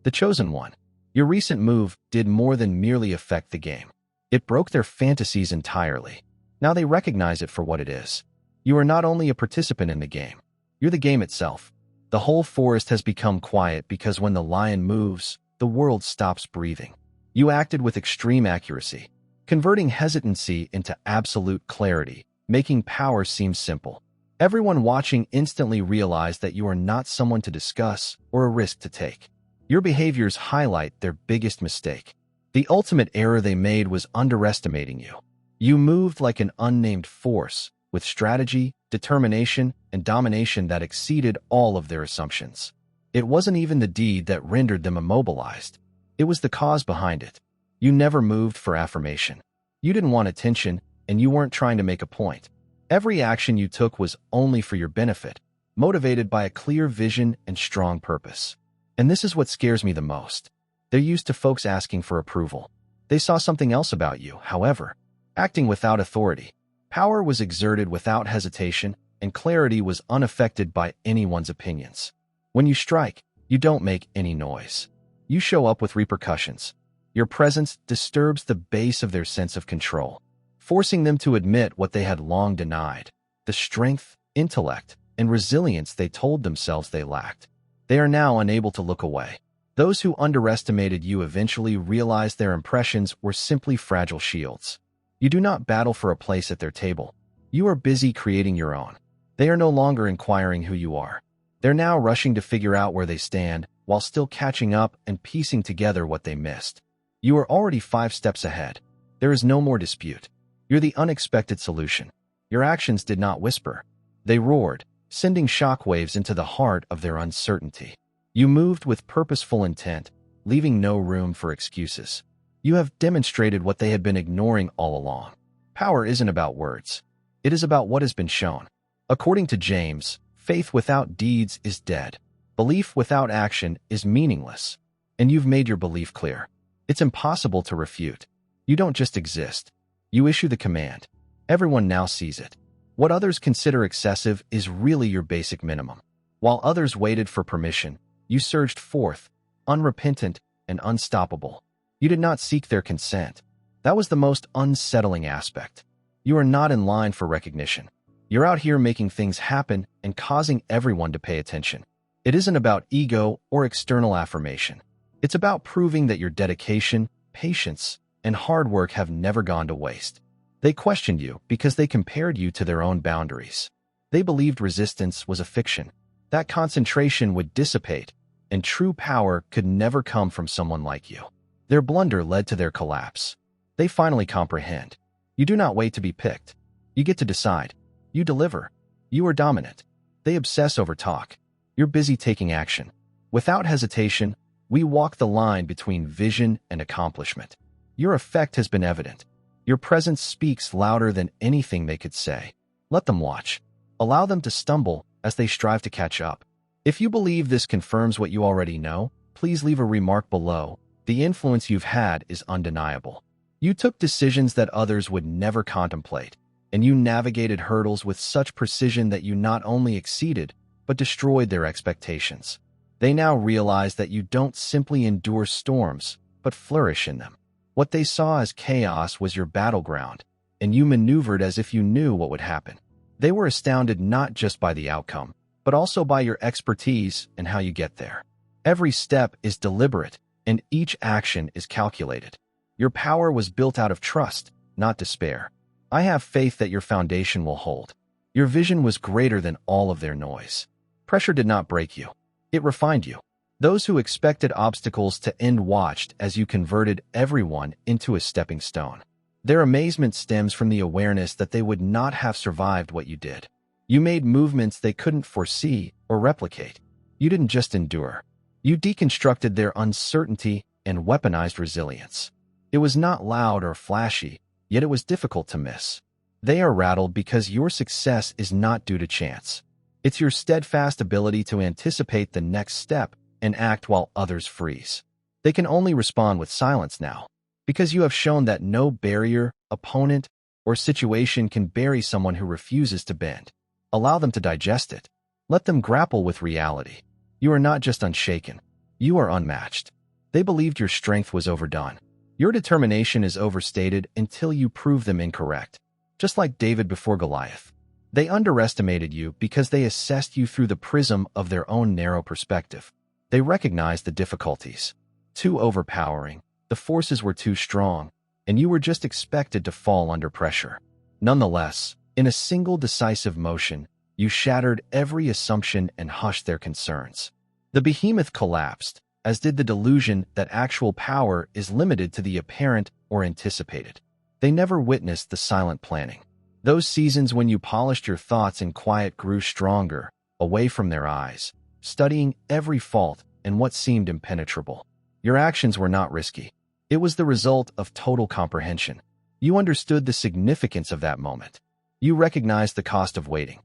The chosen one. Your recent move did more than merely affect the game. It broke their fantasies entirely. Now they recognize it for what it is. You are not only a participant in the game, you're the game itself. The whole forest has become quiet because when the lion moves, the world stops breathing. You acted with extreme accuracy, converting hesitancy into absolute clarity, making power seem simple. Everyone watching instantly realized that you are not someone to discuss or a risk to take. Your behaviors highlight their biggest mistake. The ultimate error they made was underestimating you. You moved like an unnamed force, with strategy, determination, and domination that exceeded all of their assumptions. It wasn't even the deed that rendered them immobilized. It was the cause behind it. You never moved for affirmation. You didn't want attention, and you weren't trying to make a point. Every action you took was only for your benefit, motivated by a clear vision and strong purpose. And this is what scares me the most. They're used to folks asking for approval. They saw something else about you, however, acting without authority. Power was exerted without hesitation, and clarity was unaffected by anyone's opinions. When you strike, you don't make any noise. You show up with repercussions. Your presence disturbs the base of their sense of control, forcing them to admit what they had long denied, the strength, intellect, and resilience they told themselves they lacked. They are now unable to look away. Those who underestimated you eventually realized their impressions were simply fragile shields. You do not battle for a place at their table. You are busy creating your own. They are no longer inquiring who you are. They're now rushing to figure out where they stand, while still catching up and piecing together what they missed. You are already 5 steps ahead. There is no more dispute. You're the unexpected solution. Your actions did not whisper. They roared, sending shockwaves into the heart of their uncertainty. You moved with purposeful intent, leaving no room for excuses. You have demonstrated what they had been ignoring all along. Power isn't about words. It is about what has been shown. According to James, faith without deeds is dead. Belief without action is meaningless. And you've made your belief clear. It's impossible to refute. You don't just exist. You issue the command. Everyone now sees it. What others consider excessive is really your basic minimum. While others waited for permission, you surged forth, unrepentant and unstoppable. You did not seek their consent. That was the most unsettling aspect. You are not in line for recognition. You're out here making things happen and causing everyone to pay attention. It isn't about ego or external affirmation. It's about proving that your dedication, patience, and hard work have never gone to waste. They questioned you because they compared you to their own boundaries. They believed resistance was a fiction. That concentration would dissipate, and true power could never come from someone like you. Their blunder led to their collapse. They finally comprehend. You do not wait to be picked. You get to decide. You deliver. You are dominant. They obsess over talk. You're busy taking action. Without hesitation, we walk the line between vision and accomplishment. Your effect has been evident. Your presence speaks louder than anything they could say. Let them watch. Allow them to stumble as they strive to catch up. If you believe this confirms what you already know, please leave a remark below. The influence you've had is undeniable. You took decisions that others would never contemplate, and you navigated hurdles with such precision that you not only exceeded, but destroyed their expectations. They now realize that you don't simply endure storms, but flourish in them. What they saw as chaos was your battleground, and you maneuvered as if you knew what would happen. They were astounded not just by the outcome, but also by your expertise and how you get there. Every step is deliberate, and each action is calculated. Your power was built out of trust, not despair. I have faith that your foundation will hold. Your vision was greater than all of their noise. Pressure did not break you. It refined you. Those who expected obstacles to end watched as you converted everyone into a stepping stone. Their amazement stems from the awareness that they would not have survived what you did. You made movements they couldn't foresee or replicate. You didn't just endure. You deconstructed their uncertainty and weaponized resilience. It was not loud or flashy, yet it was difficult to miss. They are rattled because your success is not due to chance. It's your steadfast ability to anticipate the next step and act while others freeze. They can only respond with silence now, because you have shown that no barrier, opponent, or situation can bury someone who refuses to bend. Allow them to digest it. Let them grapple with reality. You are not just unshaken. You are unmatched. They believed your strength was overdone. Your determination is overstated until you prove them incorrect. Just like David before Goliath. They underestimated you because they assessed you through the prism of their own narrow perspective. They recognized the difficulties. Too overpowering, the forces were too strong, and you were just expected to fall under pressure. Nonetheless, in a single decisive motion, you shattered every assumption and hushed their concerns. The behemoth collapsed, as did the delusion that actual power is limited to the apparent or anticipated. They never witnessed the silent planning. Those seasons when you polished your thoughts in quiet grew stronger, away from their eyes, studying every fault and what seemed impenetrable. Your actions were not risky. It was the result of total comprehension. You understood the significance of that moment. You recognized the cost of waiting.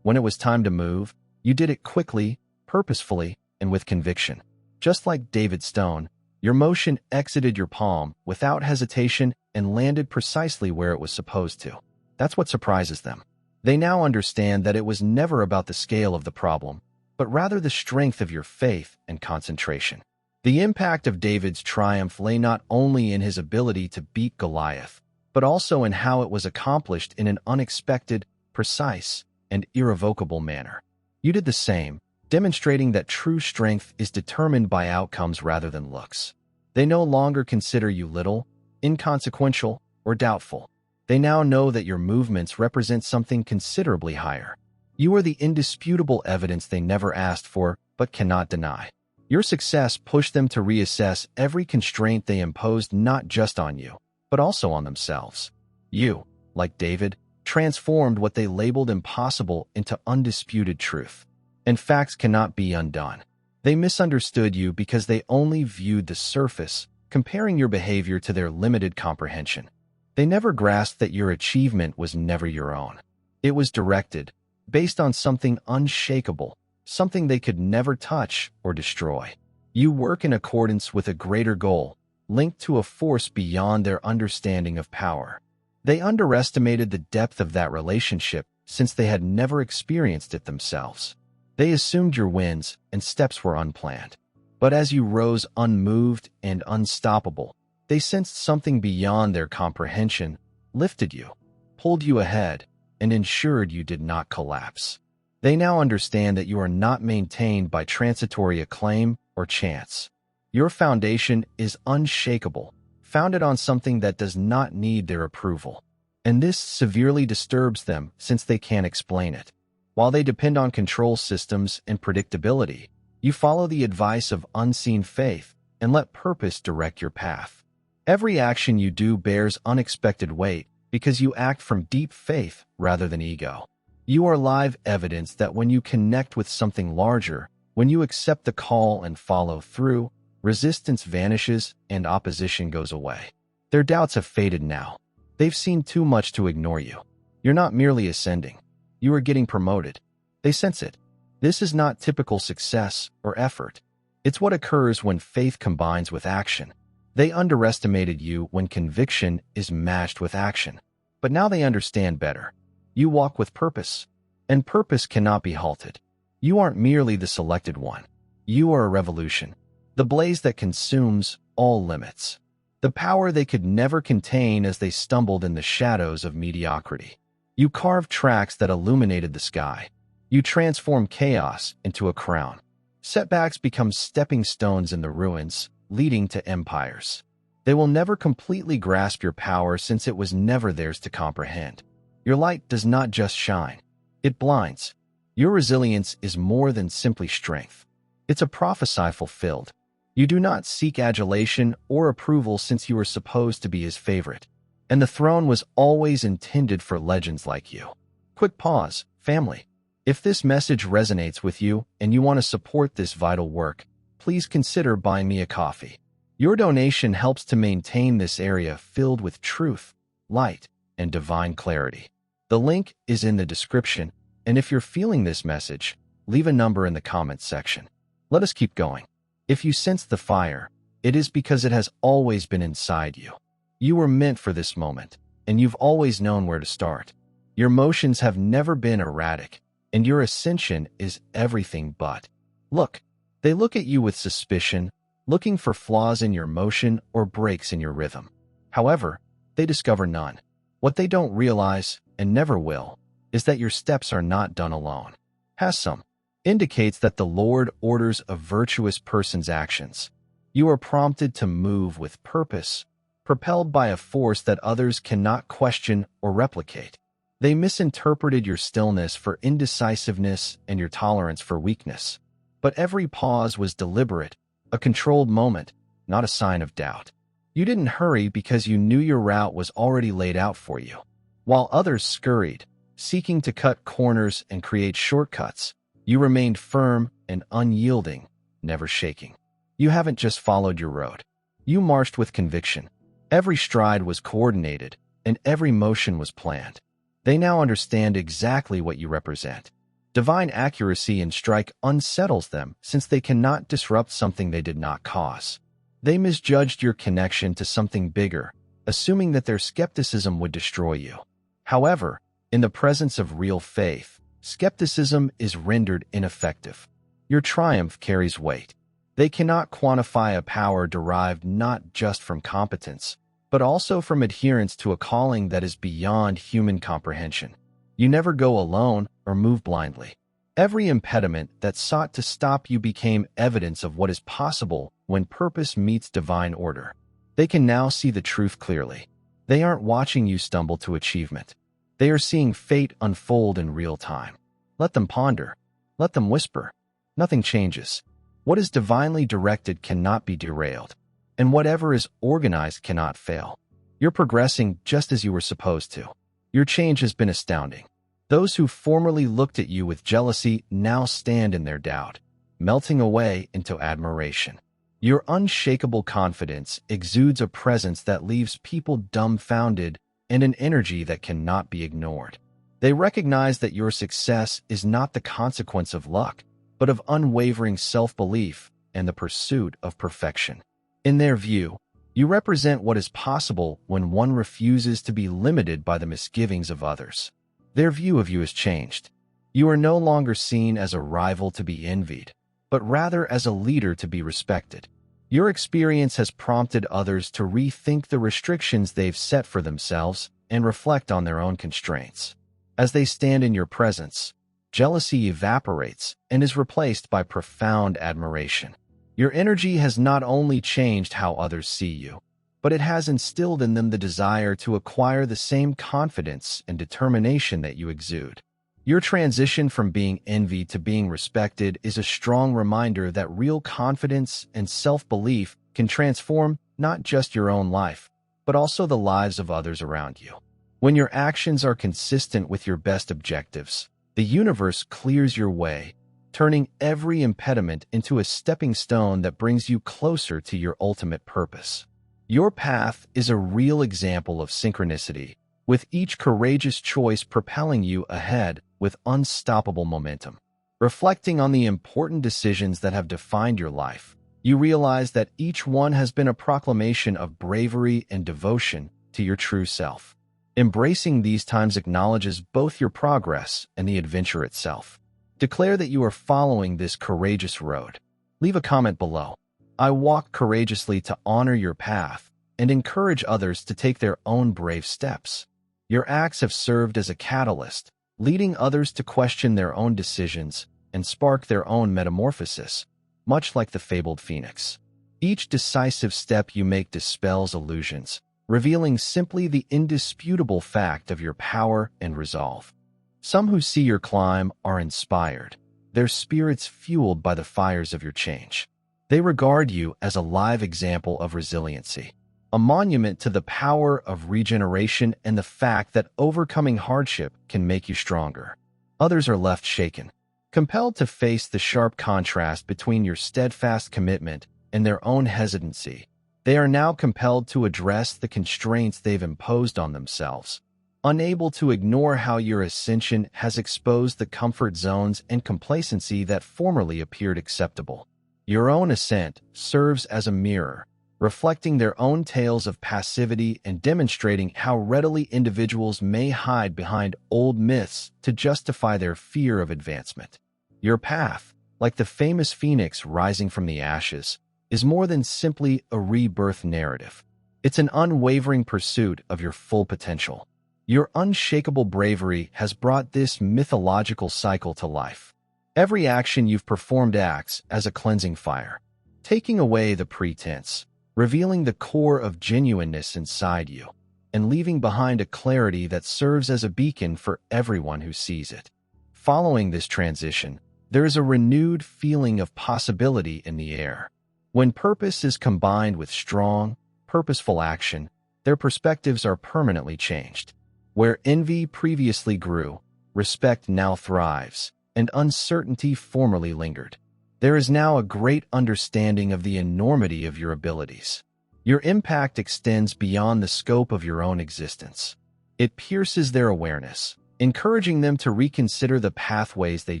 When it was time to move, you did it quickly, purposefully, and with conviction. Just like David Stone, your motion exited your palm without hesitation and landed precisely where it was supposed to. That's what surprises them. They now understand that it was never about the scale of the problem, but rather the strength of your faith and concentration. The impact of David's triumph lay not only in his ability to beat Goliath, but also in how it was accomplished in an unexpected, precise, and irrevocable manner. You did the same, demonstrating that true strength is determined by outcomes rather than looks. They no longer consider you little, inconsequential, or doubtful. They now know that your movements represent something considerably higher. You are the indisputable evidence they never asked for but cannot deny. Your success pushed them to reassess every constraint they imposed not just on you, but also on themselves. You, like David, transformed what they labeled impossible into undisputed truth. And facts cannot be undone. They misunderstood you because they only viewed the surface, comparing your behavior to their limited comprehension. They never grasped that your achievement was never your own. It was directed, based on something unshakable, something they could never touch or destroy. You work in accordance with a greater goal, linked to a force beyond their understanding of power. They underestimated the depth of that relationship since they had never experienced it themselves. They assumed your wins and steps were unplanned. But as you rose unmoved and unstoppable, they sensed something beyond their comprehension, lifted you, pulled you ahead, and ensured you did not collapse. They now understand that you are not maintained by transitory acclaim or chance. Your foundation is unshakable, founded on something that does not need their approval. And this severely disturbs them since they can't explain it. While they depend on control systems and predictability, you follow the advice of unseen faith and let purpose direct your path. Every action you do bears unexpected weight because you act from deep faith rather than ego. You are live evidence that when you connect with something larger, when you accept the call and follow through, resistance vanishes and opposition goes away. Their doubts have faded now. They've seen too much to ignore you. You're not merely ascending. You are getting promoted. They sense it. This is not typical success or effort. It's what occurs when faith combines with action. They underestimated you when conviction is matched with action. But now they understand better. You walk with purpose, and purpose cannot be halted. You aren't merely the selected one. You are a revolution, the blaze that consumes all limits, the power they could never contain as they stumbled in the shadows of mediocrity. You carved tracks that illuminated the sky. You transformed chaos into a crown. Setbacks become stepping stones in the ruins, leading to empires. They will never completely grasp your power since it was never theirs to comprehend. Your light does not just shine. It blinds. Your resilience is more than simply strength. It's a prophecy fulfilled. You do not seek adulation or approval since you are supposed to be his favorite. And the throne was always intended for legends like you. Quick pause, family. If this message resonates with you and you want to support this vital work, please consider buying me a coffee. Your donation helps to maintain this area filled with truth, light, and divine clarity. The link is in the description, and if you're feeling this message, leave a number in the comments section. Let us keep going. If you sense the fire, it is because it has always been inside you. You were meant for this moment, and you've always known where to start. Your motions have never been erratic, and your ascension is everything but. Look, they look at you with suspicion, looking for flaws in your motion or breaks in your rhythm. However, they discover none. What they don't realize, and never will, is that your steps are not done alone. Has some. Indicates that the Lord orders a virtuous person's actions. You are prompted to move with purpose, propelled by a force that others cannot question or replicate. They misinterpreted your stillness for indecisiveness and your tolerance for weakness. But every pause was deliberate, a controlled moment, not a sign of doubt. You didn't hurry because you knew your route was already laid out for you. While others scurried, seeking to cut corners and create shortcuts, you remained firm and unyielding, never shaking. You haven't just followed your road. You marched with conviction. Every stride was coordinated, and every motion was planned. They now understand exactly what you represent. Divine accuracy in strike unsettles them since they cannot disrupt something they did not cause. They misjudged your connection to something bigger, assuming that their skepticism would destroy you. However, in the presence of real faith, skepticism is rendered ineffective. Your triumph carries weight. They cannot quantify a power derived not just from competence, but also from adherence to a calling that is beyond human comprehension. You never go alone or move blindly. Every impediment that sought to stop you became evidence of what is possible when purpose meets divine order. They can now see the truth clearly. They aren't watching you stumble to achievement. They are seeing fate unfold in real time. Let them ponder. Let them whisper. Nothing changes. What is divinely directed cannot be derailed, and whatever is organized cannot fail. You're progressing just as you were supposed to. Your change has been astounding. Those who formerly looked at you with jealousy now stand in their doubt, melting away into admiration. Your unshakable confidence exudes a presence that leaves people dumbfounded and an energy that cannot be ignored. They recognize that your success is not the consequence of luck, but of unwavering self-belief and the pursuit of perfection. In their view, you represent what is possible when one refuses to be limited by the misgivings of others. Their view of you has changed. You are no longer seen as a rival to be envied, but rather as a leader to be respected. Your experience has prompted others to rethink the restrictions they've set for themselves and reflect on their own constraints. As they stand in your presence, jealousy evaporates and is replaced by profound admiration. Your energy has not only changed how others see you, but it has instilled in them the desire to acquire the same confidence and determination that you exude. Your transition from being envied to being respected is a strong reminder that real confidence and self-belief can transform not just your own life, but also the lives of others around you. When your actions are consistent with your best objectives, the universe clears your way, turning every impediment into a stepping stone that brings you closer to your ultimate purpose. Your path is a real example of synchronicity, with each courageous choice propelling you ahead with unstoppable momentum. Reflecting on the important decisions that have defined your life, you realize that each one has been a proclamation of bravery and devotion to your true self. Embracing these times acknowledges both your progress and the adventure itself. Declare that you are following this courageous road. Leave a comment below. I walk courageously to honor your path and encourage others to take their own brave steps. Your acts have served as a catalyst, leading others to question their own decisions and spark their own metamorphosis, much like the fabled phoenix. Each decisive step you make dispels illusions, revealing simply the indisputable fact of your power and resolve. Some who see your climb are inspired, their spirits fueled by the fires of your change. They regard you as a live example of resiliency, a monument to the power of regeneration and the fact that overcoming hardship can make you stronger. Others are left shaken, compelled to face the sharp contrast between your steadfast commitment and their own hesitancy. They are now compelled to address the constraints they've imposed on themselves, unable to ignore how your ascension has exposed the comfort zones and complacency that formerly appeared acceptable. Your own ascent serves as a mirror, reflecting their own tales of passivity and demonstrating how readily individuals may hide behind old myths to justify their fear of advancement. Your path, like the famous phoenix rising from the ashes, is more than simply a rebirth narrative. It's an unwavering pursuit of your full potential. Your unshakable bravery has brought this mythological cycle to life. Every action you've performed acts as a cleansing fire, taking away the pretense, revealing the core of genuineness inside you, and leaving behind a clarity that serves as a beacon for everyone who sees it. Following this transition, there is a renewed feeling of possibility in the air. When purpose is combined with strong, purposeful action, their perspectives are permanently changed. Where envy previously grew, respect now thrives, and uncertainty formerly lingered. There is now a great understanding of the enormity of your abilities. Your impact extends beyond the scope of your own existence. It pierces their awareness, encouraging them to reconsider the pathways they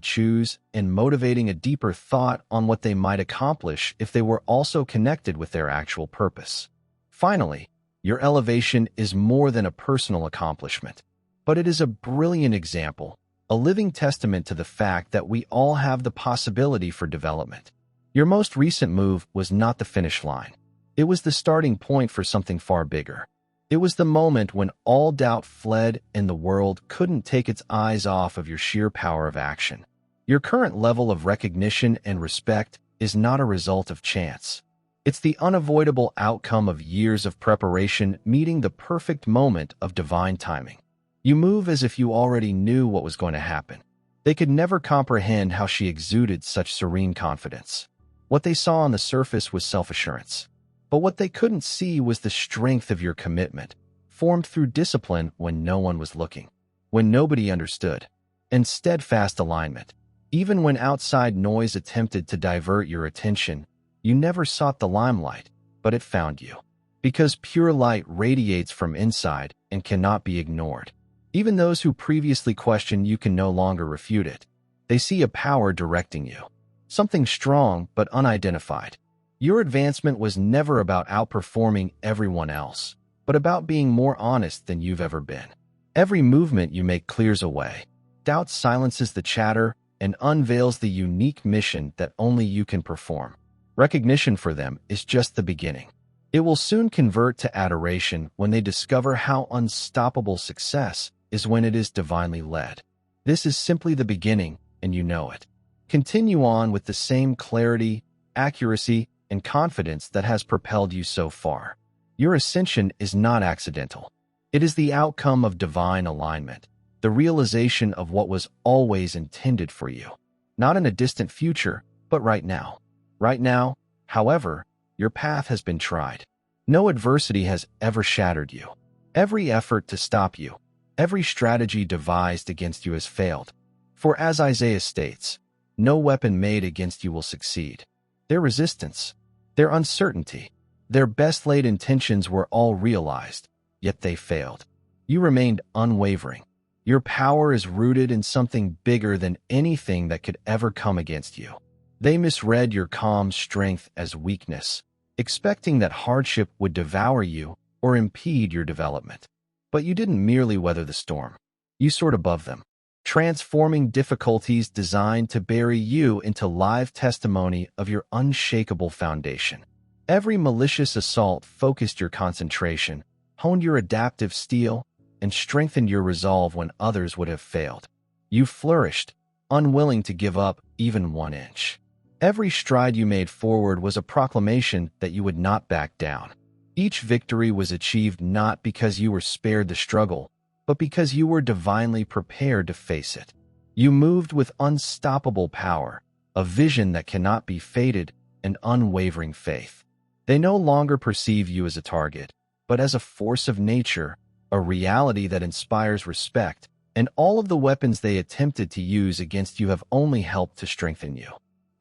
choose and motivating a deeper thought on what they might accomplish if they were also connected with their actual purpose. Finally, your elevation is more than a personal accomplishment, but it is a brilliant example, a living testament to the fact that we all have the possibility for development. Your most recent move was not the finish line. It was the starting point for something far bigger. It was the moment when all doubt fled and the world couldn't take its eyes off of your sheer power of action. Your current level of recognition and respect is not a result of chance. It's the unavoidable outcome of years of preparation meeting the perfect moment of divine timing. You move as if you already knew what was going to happen. They could never comprehend how she exuded such serene confidence. What they saw on the surface was self-assurance. But what they couldn't see was the strength of your commitment, formed through discipline when no one was looking, when nobody understood, and steadfast alignment. Even when outside noise attempted to divert your attention, you never sought the limelight, but it found you. Because pure light radiates from inside and cannot be ignored. Even those who previously questioned you can no longer refute it. They see a power directing you. Something strong but unidentified. Your advancement was never about outperforming everyone else, but about being more honest than you've ever been. Every movement you make clears a way. Doubt silences the chatter and unveils the unique mission that only you can perform. Recognition for them is just the beginning. It will soon convert to adoration when they discover how unstoppable success is when it is divinely led. This is simply the beginning, and you know it. Continue on with the same clarity, accuracy, and confidence that has propelled you so far. Your ascension is not accidental. It is the outcome of divine alignment, the realization of what was always intended for you. Not in a distant future, but right now. Right now, however, your path has been tried. No adversity has ever shattered you. Every effort to stop you, every strategy devised against you has failed. For as Isaiah states, no weapon made against you will succeed. Their resistance, their uncertainty, their best-laid intentions were all realized, yet they failed. You remained unwavering. Your power is rooted in something bigger than anything that could ever come against you. They misread your calm strength as weakness, expecting that hardship would devour you or impede your development. But you didn't merely weather the storm. You soared above them, transforming difficulties designed to bury you into live testimony of your unshakable foundation. Every malicious assault focused your concentration, honed your adaptive steel, and strengthened your resolve when others would have failed. You flourished, unwilling to give up even 1 inch. Every stride you made forward was a proclamation that you would not back down. Each victory was achieved not because you were spared the struggle, but because you were divinely prepared to face it. You moved with unstoppable power, a vision that cannot be fated, and unwavering faith. They no longer perceive you as a target, but as a force of nature, a reality that inspires respect, and all of the weapons they attempted to use against you have only helped to strengthen you.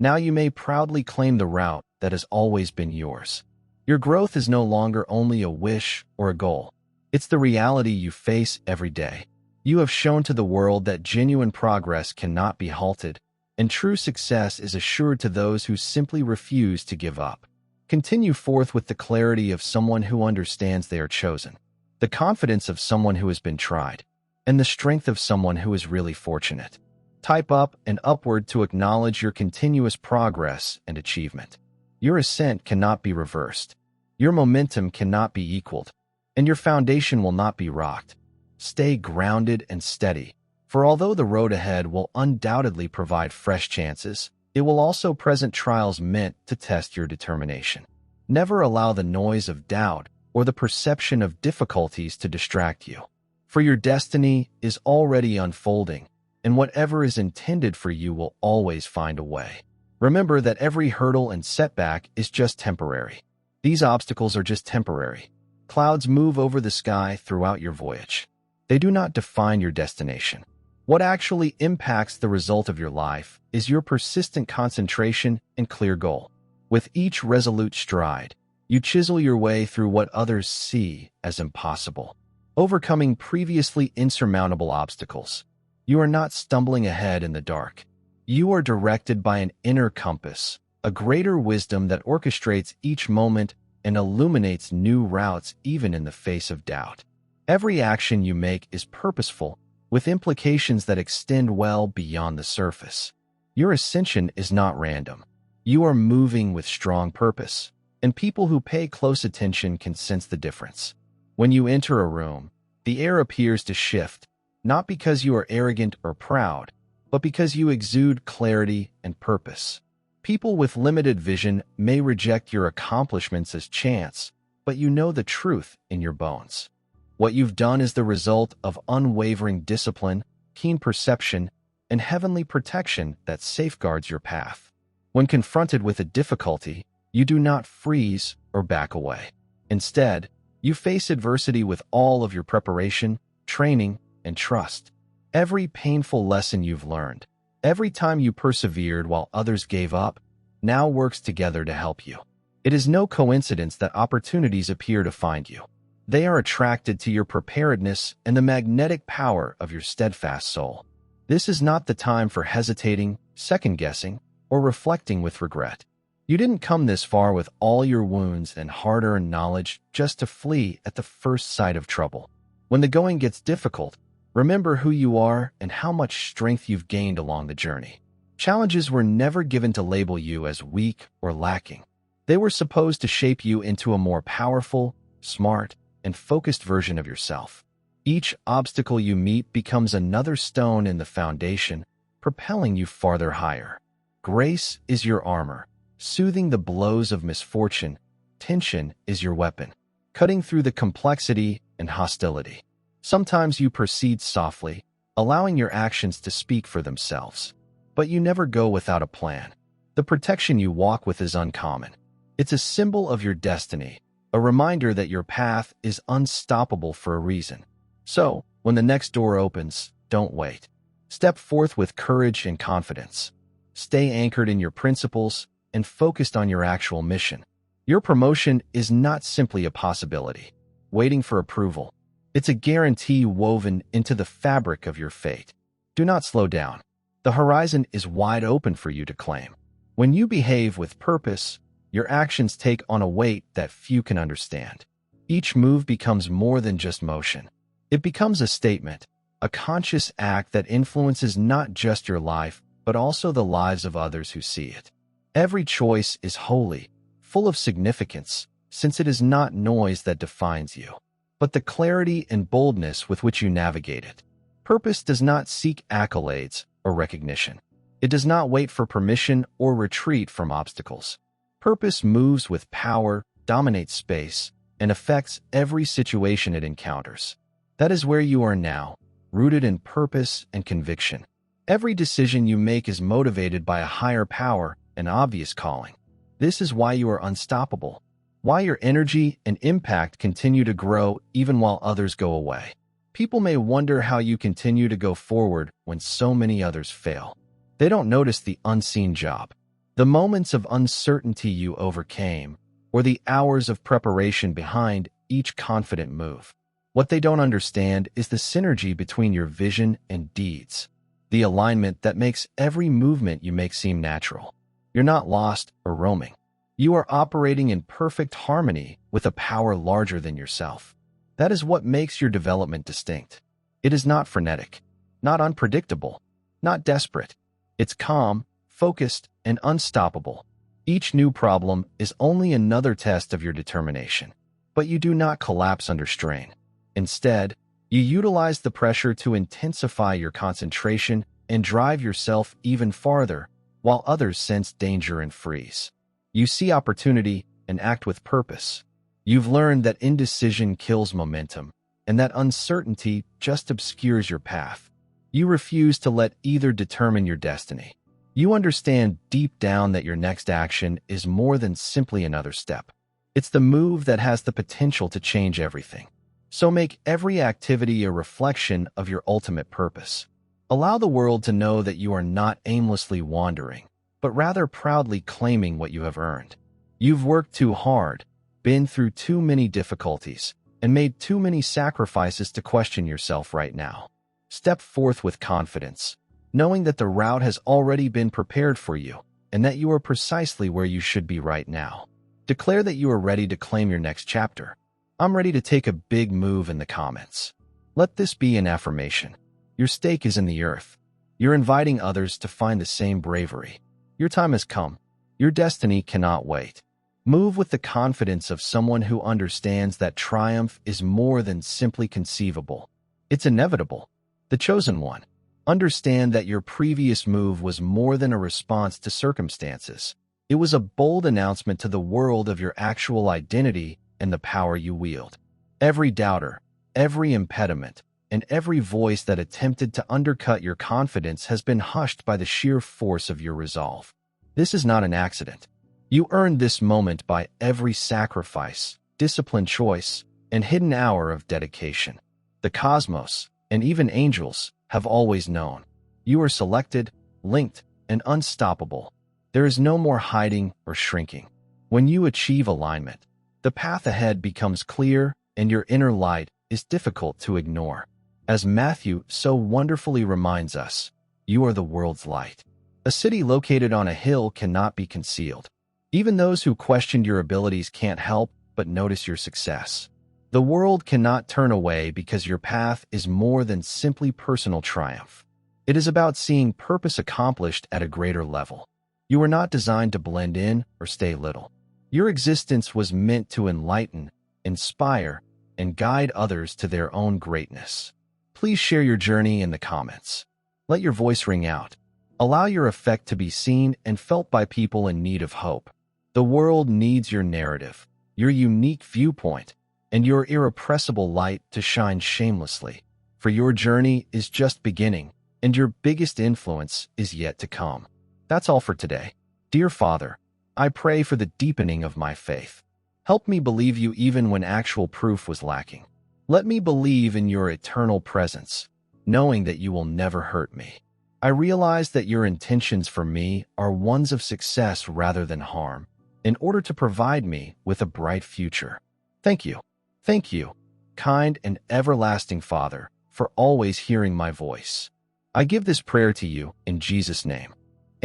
Now you may proudly claim the route that has always been yours. Your growth is no longer only a wish or a goal. It's the reality you face every day. You have shown to the world that genuine progress cannot be halted, and true success is assured to those who simply refuse to give up. Continue forth with the clarity of someone who understands they are chosen, the confidence of someone who has been tried, and the strength of someone who is really fortunate. Type up and upward to acknowledge your continuous progress and achievement. Your ascent cannot be reversed. Your momentum cannot be equaled, and your foundation will not be rocked. Stay grounded and steady, for although the road ahead will undoubtedly provide fresh chances, it will also present trials meant to test your determination. Never allow the noise of doubt or the perception of difficulties to distract you, for your destiny is already unfolding, and whatever is intended for you will always find a way. Remember that every hurdle and setback is just temporary. These obstacles are just temporary. Clouds move over the sky throughout your voyage. They do not define your destination. What actually impacts the result of your life is your persistent concentration and clear goal. With each resolute stride, you chisel your way through what others see as impossible, overcoming previously insurmountable obstacles. You are not stumbling ahead in the dark. You are directed by an inner compass, a greater wisdom that orchestrates each moment and illuminates new routes even in the face of doubt. Every action you make is purposeful, with implications that extend well beyond the surface. Your ascension is not random. You are moving with strong purpose, and people who pay close attention can sense the difference. When you enter a room, the air appears to shift, not because you are arrogant or proud, but because you exude clarity and purpose. People with limited vision may reject your accomplishments as chance, but you know the truth in your bones. What you've done is the result of unwavering discipline, keen perception, and heavenly protection that safeguards your path. When confronted with a difficulty, you do not freeze or back away. Instead, you face adversity with all of your preparation, training, and trust. Every painful lesson you've learned, every time you persevered while others gave up, now works together to help you. It is no coincidence that opportunities appear to find you. They are attracted to your preparedness and the magnetic power of your steadfast soul. This is not the time for hesitating, second-guessing, or reflecting with regret. You didn't come this far with all your wounds and hard-earned knowledge just to flee at the first sight of trouble. When the going gets difficult, remember who you are and how much strength you've gained along the journey. Challenges were never given to label you as weak or lacking. They were supposed to shape you into a more powerful, smart, and focused version of yourself. Each obstacle you meet becomes another stone in the foundation, propelling you farther higher. Grace is your armor, soothing the blows of misfortune. Tension is your weapon, cutting through the complexity and hostility. Sometimes you proceed softly, allowing your actions to speak for themselves. But you never go without a plan. The protection you walk with is uncommon. It's a symbol of your destiny, a reminder that your path is unstoppable for a reason. So, when the next door opens, don't wait. Step forth with courage and confidence. Stay anchored in your principles and focused on your actual mission. Your promotion is not simply a possibility, waiting for approval. It's a guarantee woven into the fabric of your fate. Do not slow down. The horizon is wide open for you to claim. When you behave with purpose, your actions take on a weight that few can understand. Each move becomes more than just motion. It becomes a statement, a conscious act that influences not just your life, but also the lives of others who see it. Every choice is holy, full of significance, since it is not noise that defines you, but the clarity and boldness with which you navigate it. Purpose does not seek accolades or recognition. It does not wait for permission or retreat from obstacles. Purpose moves with power, dominates space, and affects every situation it encounters. That is where you are now, rooted in purpose and conviction. Every decision you make is motivated by a higher power and obvious calling. This is why you are unstoppable, why your energy and impact continue to grow even while others go away. People may wonder how you continue to go forward when so many others fail. They don't notice the unseen job, the moments of uncertainty you overcame, or the hours of preparation behind each confident move. What they don't understand is the synergy between your vision and deeds, the alignment that makes every movement you make seem natural. You're not lost or roaming. You are operating in perfect harmony with a power larger than yourself. That is what makes your development distinct. It is not frenetic, not unpredictable, not desperate. It's calm, focused, and unstoppable. Each new problem is only another test of your determination. But you do not collapse under strain. Instead, you utilize the pressure to intensify your concentration and drive yourself even farther, while others sense danger and freeze. You see opportunity and act with purpose. You've learned that indecision kills momentum, and that uncertainty just obscures your path. You refuse to let either determine your destiny. You understand deep down that your next action is more than simply another step. It's the move that has the potential to change everything. So make every activity a reflection of your ultimate purpose. Allow the world to know that you are not aimlessly wandering, but rather proudly claiming what you have earned. You've worked too hard, been through too many difficulties, and made too many sacrifices to question yourself right now. Step forth with confidence, knowing that the route has already been prepared for you and that you are precisely where you should be right now. Declare that you are ready to claim your next chapter. I'm ready to take a big move in the comments. Let this be an affirmation. Your stake is in the earth. You're inviting others to find the same bravery. Your time has come. Your destiny cannot wait. Move with the confidence of someone who understands that triumph is more than simply conceivable. It's inevitable. The chosen one. Understand that your previous move was more than a response to circumstances. It was a bold announcement to the world of your actual identity and the power you wield. Every doubter, every impediment, and every voice that attempted to undercut your confidence has been hushed by the sheer force of your resolve. This is not an accident. You earned this moment by every sacrifice, disciplined choice, and hidden hour of dedication. The cosmos, and even angels, have always known. You are selected, linked, and unstoppable. There is no more hiding or shrinking. When you achieve alignment, the path ahead becomes clear and your inner light is difficult to ignore. As Matthew so wonderfully reminds us, you are the world's light. A city located on a hill cannot be concealed. Even those who questioned your abilities can't help but notice your success. The world cannot turn away because your path is more than simply personal triumph. It is about seeing purpose accomplished at a greater level. You were not designed to blend in or stay little. Your existence was meant to enlighten, inspire, and guide others to their own greatness. Please share your journey in the comments. Let your voice ring out. Allow your effect to be seen and felt by people in need of hope. The world needs your narrative, your unique viewpoint, and your irrepressible light to shine shamelessly. For your journey is just beginning, and your biggest influence is yet to come. That's all for today. Dear Father, I pray for the deepening of my faith. Help me believe you even when actual proof was lacking. Let me believe in your eternal presence, knowing that you will never hurt me. I realize that your intentions for me are ones of success rather than harm, in order to provide me with a bright future. Thank you. Thank you, kind and everlasting Father, for always hearing my voice. I give this prayer to you in Jesus' name.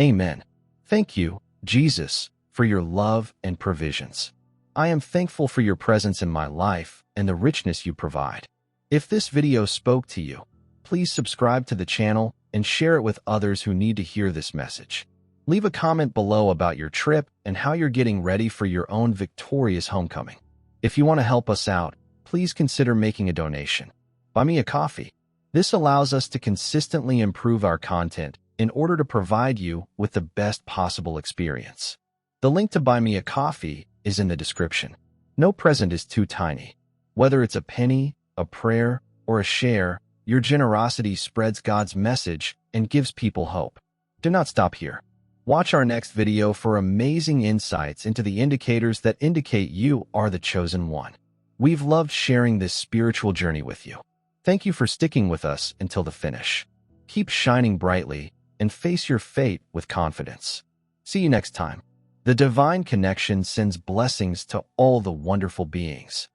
Amen. Thank you, Jesus, for your love and provisions. I am thankful for your presence in my life and the richness you provide. If this video spoke to you, please subscribe to the channel and share it with others who need to hear this message. Leave a comment below about your trip and how you're getting ready for your own victorious homecoming. If you want to help us out, please consider making a donation. Buy me a coffee. This allows us to consistently improve our content in order to provide you with the best possible experience. The link to buy me a coffee is in the description. No present is too tiny. Whether it's a penny, a prayer, or a share, your generosity spreads God's message and gives people hope. Do not stop here. Watch our next video for amazing insights into the indicators that indicate you are the chosen one. We've loved sharing this spiritual journey with you. Thank you for sticking with us until the finish. Keep shining brightly and face your fate with confidence. See you next time. The divine connection sends blessings to all the wonderful beings.